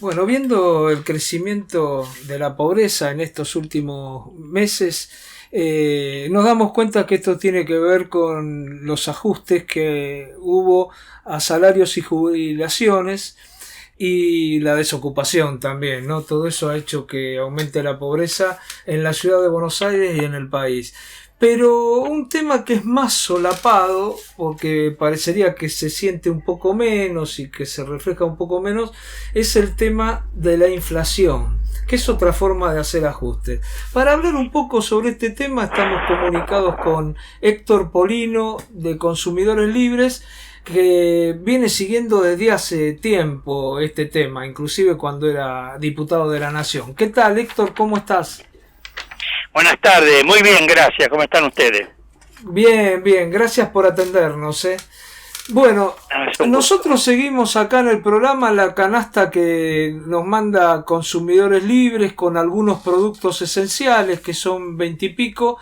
Bueno, viendo el crecimiento de la pobreza en estos últimos meses, nos damos cuenta que esto tiene que ver con los ajustes que hubo a salarios y jubilaciones y la desocupación también, ¿no? Todo eso ha hecho que aumente la pobreza en la ciudad de Buenos Aires y en el país. Pero un tema que es más solapado, porque parecería que se siente un poco menos y que se refleja un poco menos, es el tema de la inflación, que es otra forma de hacer ajustes. Para hablar un poco sobre este tema estamos comunicados con Héctor Polino de Consumidores Libres, que viene siguiendo desde hace tiempo este tema, inclusive cuando era diputado de la Nación. ¿Qué tal, Héctor? ¿Cómo estás? Buenas tardes, muy bien, gracias. ¿Cómo están ustedes? Bien, bien, gracias por atendernos. Bueno, nosotros seguimos acá en el programa la canasta que nos manda Consumidores Libres con algunos productos esenciales que son 20 y pico.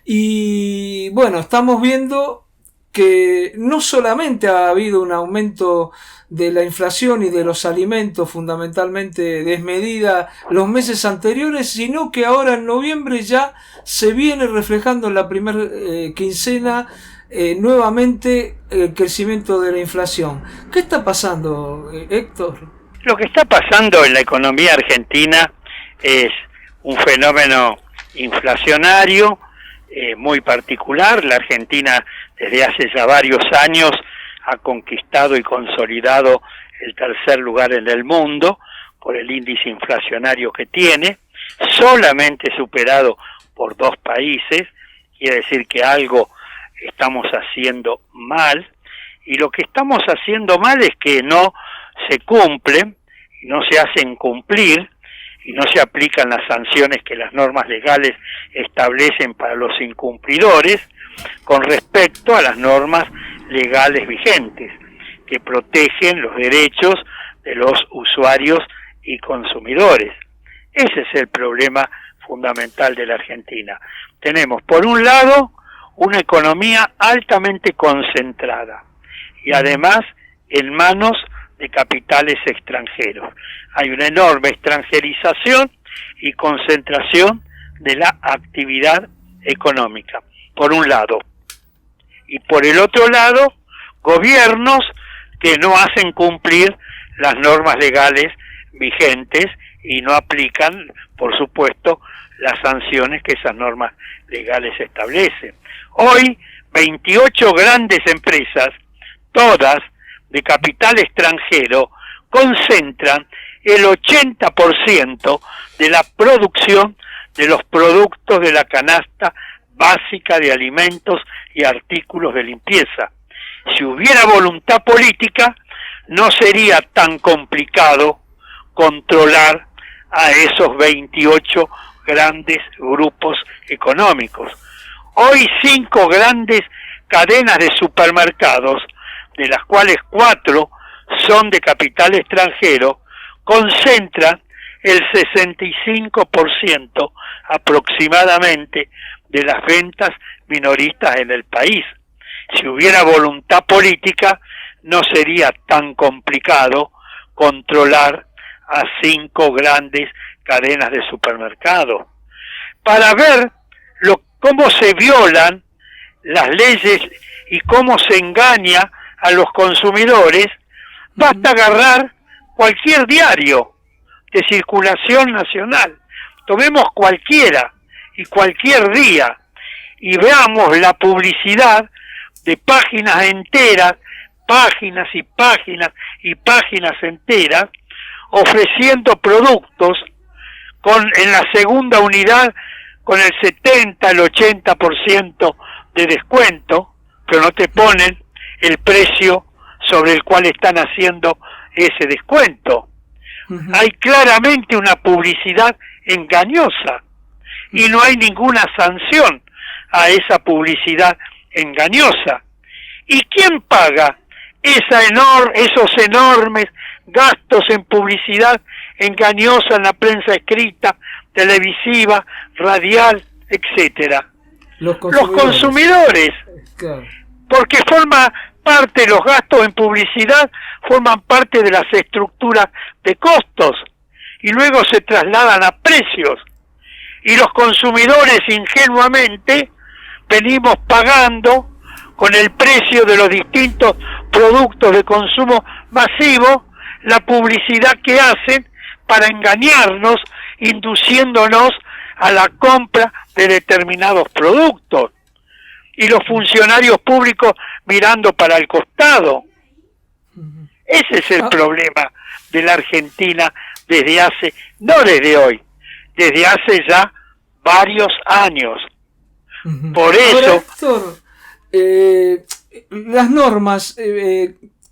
Y bueno, estamos viendo que no solamente ha habido un aumento de la inflación y de los alimentos fundamentalmente desmedida los meses anteriores, sino que ahora en noviembre ya se viene reflejando en la primera quincena nuevamente el crecimiento de la inflación. ¿Qué está pasando, Héctor? Lo que está pasando en la economía argentina es un fenómeno inflacionario muy particular. La Argentina desde hace ya varios años ha conquistado y consolidado el tercer lugar en el mundo por el índice inflacionario que tiene, solamente superado por 2 países. Quiere decir que algo estamos haciendo mal, y lo que estamos haciendo mal es que no se cumplen, no se hacen cumplir y no se aplican las sanciones que las normas legales establecen para los incumplidores con respecto a las normas legales vigentes que protegen los derechos de los usuarios y consumidores. Ese es el problema fundamental de la Argentina. Tenemos, por un lado, una economía altamente concentrada y además en manos de capitales extranjeros. Hay una enorme extranjerización y concentración de la actividad económica, por un lado. Y por el otro lado, gobiernos que no hacen cumplir las normas legales vigentes y no aplican, por supuesto, las sanciones que esas normas legales establecen. Hoy, 28 grandes empresas, todas de capital extranjero, concentran el 80% de la producción de los productos de la canasta básica de alimentos y artículos de limpieza. Si hubiera voluntad política, no sería tan complicado controlar a esos 28 grandes grupos económicos. Hoy 5 grandes cadenas de supermercados, de las cuales 4 son de capital extranjero, concentran el 65% aproximadamente de las ventas minoristas en el país. Si hubiera voluntad política, no sería tan complicado controlar a 5 grandes cadenas de supermercados. Para ver cómo se violan las leyes y cómo se engaña a los consumidores, basta agarrar cualquier diario de circulación nacional, tomemos cualquiera y cualquier día y veamos la publicidad de páginas enteras, páginas y páginas y páginas enteras, ofreciendo productos en la segunda unidad con el 70, el 80% de descuento, pero no te ponen el precio sobre el cual están haciendo ese descuento. Hay claramente una publicidad engañosa y no hay ninguna sanción a esa publicidad engañosa. ¿Y quién paga esos enormes gastos en publicidad engañosa en la prensa escrita, televisiva, radial, etcétera? Los consumidores. Claro. Porque forma parte, los gastos en publicidad forman parte de las estructuras de costos y luego se trasladan a precios. Y los consumidores ingenuamente venimos pagando con el precio de los distintos productos de consumo masivo la publicidad que hacen para engañarnos, induciéndonos a la compra de determinados productos. Y los funcionarios públicos mirando para el costado. Ese es el problema de la Argentina desde hace, no desde hoy, desde hace ya varios años. Por eso... Ahora, Héctor, las normas,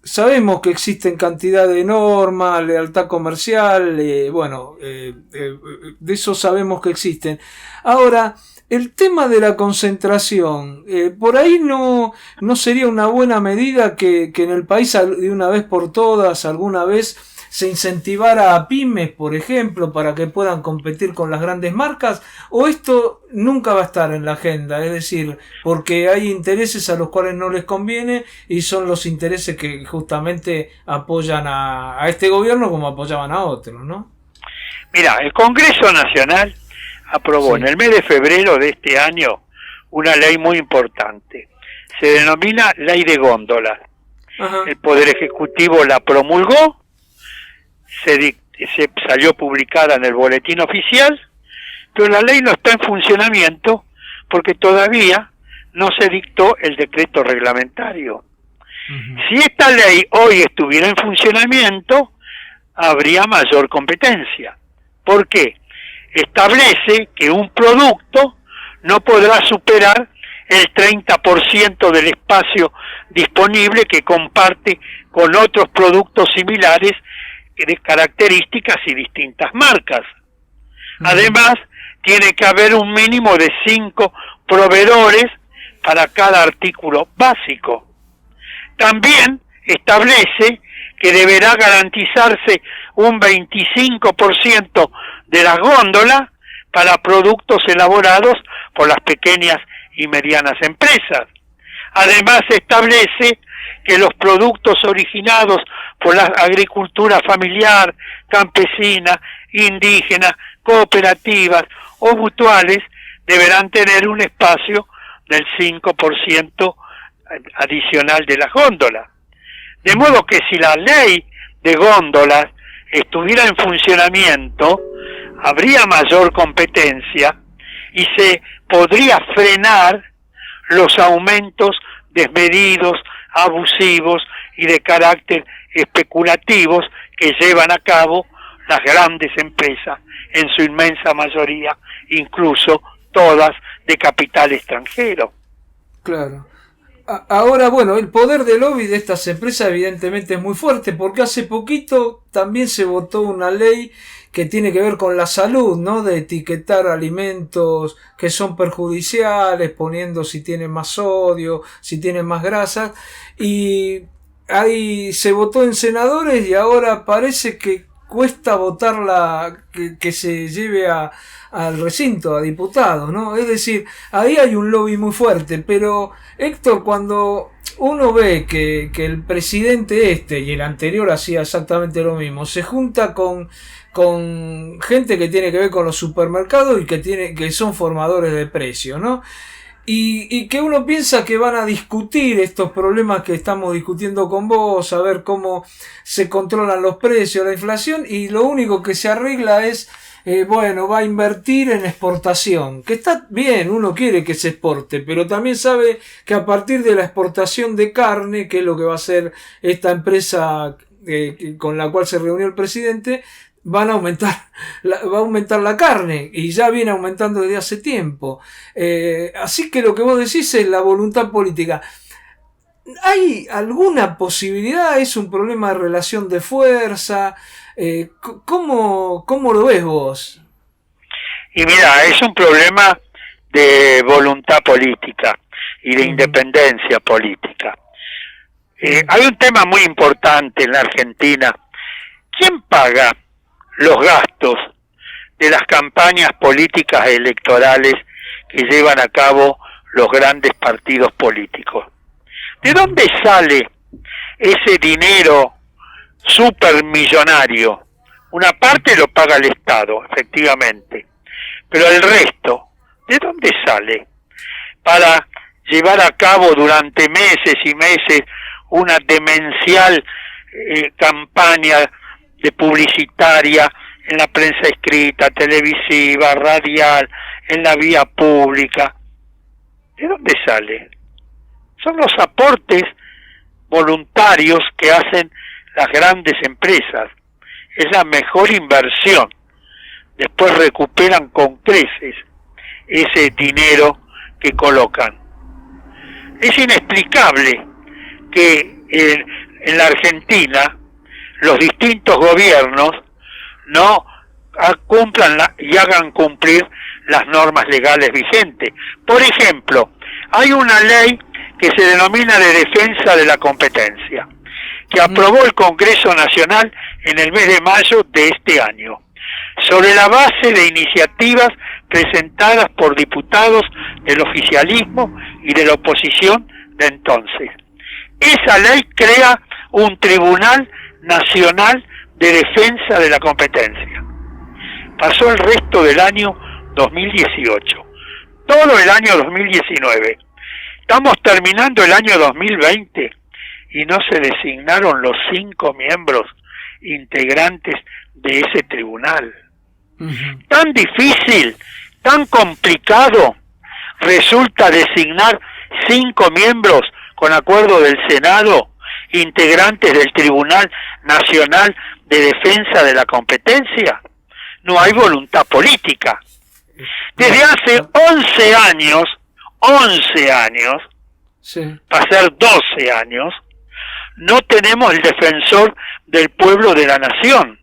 sabemos que existen cantidad de normas, lealtad comercial, de eso sabemos que existen. Ahora, el tema de la concentración, por ahí no sería una buena medida que en el país de una vez por todas, alguna vez, se incentivara a pymes, por ejemplo, para que puedan competir con las grandes marcas, o esto nunca va a estar en la agenda, es decir, porque hay intereses a los cuales no les conviene y son los intereses que justamente apoyan a este gobierno como apoyaban a otros, ¿no? Mira, el Congreso Nacional aprobó en el mes de febrero de este año una ley muy importante. Se denomina Ley de Góndolas. El Poder Ejecutivo la promulgó, se salió publicada en el boletín oficial, pero la ley no está en funcionamiento porque todavía no se dictó el decreto reglamentario. Si esta ley hoy estuviera en funcionamiento, habría mayor competencia. ¿Por qué? Establece que un producto no podrá superar el 30% del espacio disponible que comparte con otros productos similares de características y distintas marcas. Además, tiene que haber un mínimo de 5 proveedores para cada artículo básico. También establece que deberá garantizarse un 25% de las góndolas para productos elaborados por las pequeñas y medianas empresas. Además, establece que los productos originados por la agricultura familiar, campesina, indígena, cooperativas o mutuales deberán tener un espacio del 5% adicional de las góndolas. De modo que si la ley de góndolas estuviera en funcionamiento, habría mayor competencia y se podría frenar los aumentos desmedidos, abusivos y de carácter especulativos que llevan a cabo las grandes empresas, en su inmensa mayoría, incluso todas de capital extranjero. Claro. Ahora, bueno, el poder de lobby de estas empresas evidentemente es muy fuerte, porque hace poquito también se votó una ley que tiene que ver con la salud, ¿no? De etiquetar alimentos que son perjudiciales, poniendo si tienen más sodio, si tienen más grasas, y ahí se votó en senadores y ahora parece que cuesta votarla, que se lleve al recinto, a diputados, ¿no? Es decir, ahí hay un lobby muy fuerte, pero Héctor, cuando uno ve que el presidente y el anterior hacía exactamente lo mismo, se junta con gente que tiene que ver con los supermercados y que son formadores de precios, ¿no? Y que uno piensa que van a discutir estos problemas que estamos discutiendo con vos, a ver cómo se controlan los precios, la inflación, y lo único que se arregla es, va a invertir en exportación, que está bien, uno quiere que se exporte, pero también sabe que a partir de la exportación de carne, que es lo que va a hacer esta empresa con la cual se reunió el presidente, va a aumentar la carne, y ya viene aumentando desde hace tiempo. Así que lo que vos decís es la voluntad política. ¿Hay alguna posibilidad? ¿Es un problema de relación de fuerza? ¿Cómo lo ves vos? Y mira, es un problema de voluntad política y de independencia política. Hay un tema muy importante en la Argentina. ¿Quién paga los gastos de las campañas políticas electorales que llevan a cabo los grandes partidos políticos? ¿De dónde sale ese dinero supermillonario? Una parte lo paga el Estado, efectivamente, pero el resto, ¿de dónde sale? Para llevar a cabo durante meses y meses una demencial campaña de publicitaria en la prensa escrita, televisiva, radial, en la vía pública. ¿De dónde sale? Son los aportes voluntarios que hacen las grandes empresas. Es la mejor inversión. Después recuperan con creces ese dinero que colocan. Es inexplicable que en la Argentina los distintos gobiernos no cumplan y hagan cumplir las normas legales vigentes. Por ejemplo, hay una ley que se denomina de defensa de la competencia, que aprobó el Congreso Nacional en el mes de mayo de este año, sobre la base de iniciativas presentadas por diputados del oficialismo y de la oposición de entonces. Esa ley crea un Tribunal Nacional de Defensa de la Competencia. Pasó el resto del año 2018, todo el año 2019. Estamos terminando el año 2020 y no se designaron los 5 miembros integrantes de ese tribunal. Tan difícil, tan complicado resulta designar 5 miembros con acuerdo del Senado, integrantes del Tribunal Nacional de Defensa de la Competencia. No hay voluntad política. Desde hace 11 años, sí, para ser 12 años, no tenemos el defensor del pueblo de la nación.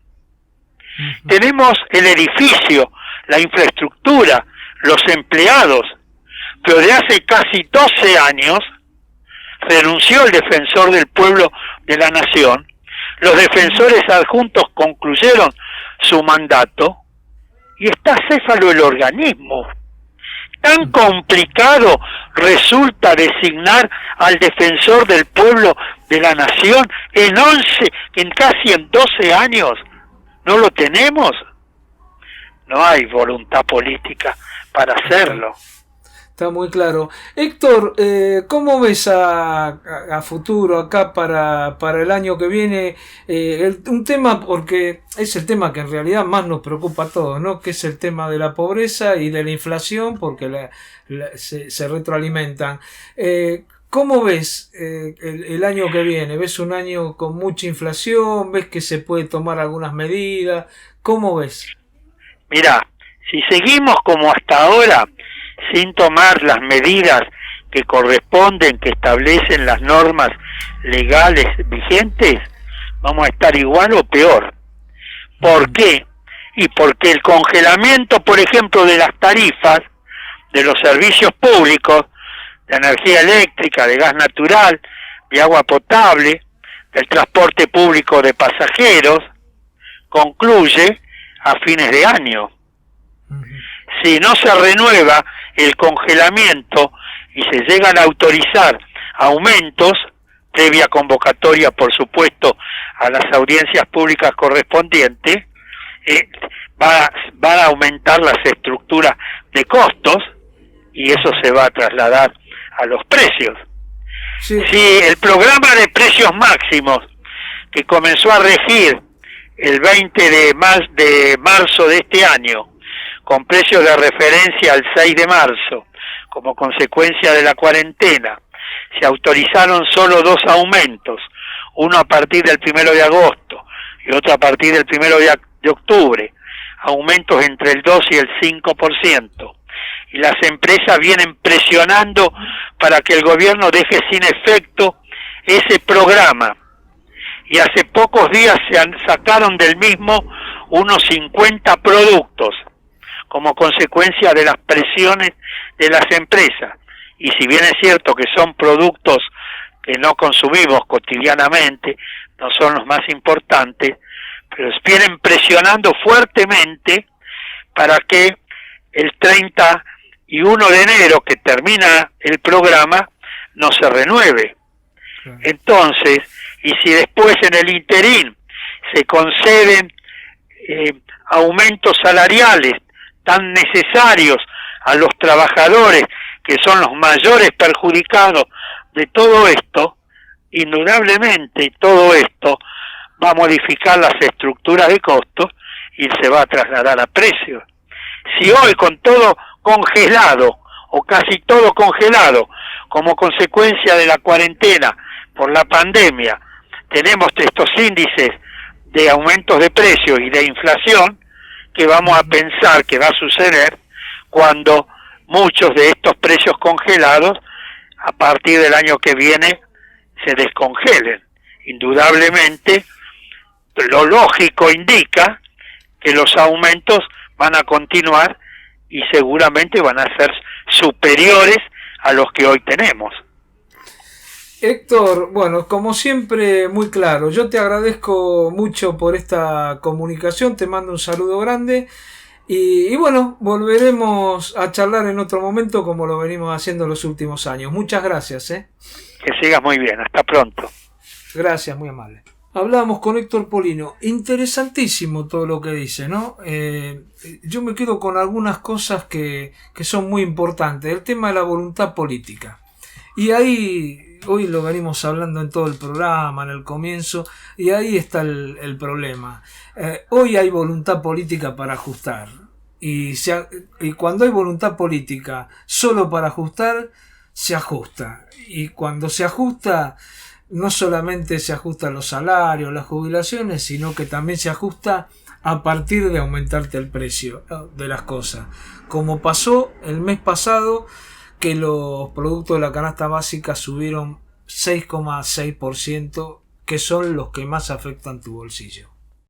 Tenemos el edificio, la infraestructura, los empleados, pero de hace casi 12 años renunció el defensor del pueblo de la nación, los defensores adjuntos concluyeron su mandato y está acéfalo el organismo. Tan complicado resulta designar al defensor del pueblo de la nación en casi 12 años. ¿No lo tenemos? No hay voluntad política para hacerlo. Está muy claro. Héctor, ¿cómo ves a futuro acá para el año que viene? Un tema, porque es el tema que en realidad más nos preocupa a todos, ¿no? Que es el tema de la pobreza y de la inflación, porque se retroalimentan. ¿Cómo ves el año que viene? ¿Ves un año con mucha inflación? ¿Ves que se puede tomar algunas medidas? ¿Cómo ves? Mirá, si seguimos como hasta ahora, sin tomar las medidas que corresponden, que establecen las normas legales vigentes, vamos a estar igual o peor. ¿Por qué? Y porque el congelamiento, por ejemplo, de las tarifas de los servicios públicos, de energía eléctrica, de gas natural, de agua potable, del transporte público de pasajeros, concluye a fines de año. Si no se renueva el congelamiento y se llegan a autorizar aumentos, previa convocatoria, por supuesto, a las audiencias públicas correspondientes, van a aumentar las estructuras de costos y eso se va a trasladar a los precios. Sí. Si el programa de precios máximos que comenzó a regir el 20 de marzo de este año, con precios de referencia al 6 de marzo, como consecuencia de la cuarentena, se autorizaron solo 2 aumentos, uno a partir del 1 de agosto y otro a partir del 1 de octubre, aumentos entre el 2 y el 5%. Y las empresas vienen presionando para que el gobierno deje sin efecto ese programa. Y hace pocos días sacaron del mismo unos 50 productos, como consecuencia de las presiones de las empresas. Y si bien es cierto que son productos que no consumimos cotidianamente, no son los más importantes, pero vienen presionando fuertemente para que el 31 de enero, que termina el programa, no se renueve. Claro. Entonces, y si después en el interín se conceden aumentos salariales tan necesarios a los trabajadores, que son los mayores perjudicados de todo esto, indudablemente todo esto va a modificar las estructuras de costos y se va a trasladar a precios. Si hoy con todo congelado, o casi todo congelado, como consecuencia de la cuarentena por la pandemia, tenemos estos índices de aumentos de precios y de inflación, que vamos a pensar que va a suceder cuando muchos de estos precios congelados, a partir del año que viene, se descongelen. Indudablemente, lo lógico indica que los aumentos van a continuar y seguramente van a ser superiores a los que hoy tenemos. Héctor, bueno, como siempre, muy claro. Yo te agradezco mucho por esta comunicación, te mando un saludo grande y bueno, volveremos a charlar en otro momento como lo venimos haciendo los últimos años. Muchas gracias. Que sigas muy bien, hasta pronto. Gracias, muy amable. Hablábamos con Héctor Polino. Interesantísimo todo lo que dice, ¿no? Yo me quedo con algunas cosas que son muy importantes. El tema de la voluntad política. Y ahí, hoy lo venimos hablando en todo el programa, en el comienzo, y ahí está el problema. Hoy hay voluntad política para ajustar. Y cuando hay voluntad política solo para ajustar, se ajusta. Y cuando se ajusta, no solamente se ajustan los salarios, las jubilaciones, sino que también se ajusta a partir de aumentarte el precio de las cosas. Como pasó el mes pasado, que los productos de la canasta básica subieron 6,6%, que son los que más afectan tu bolsillo.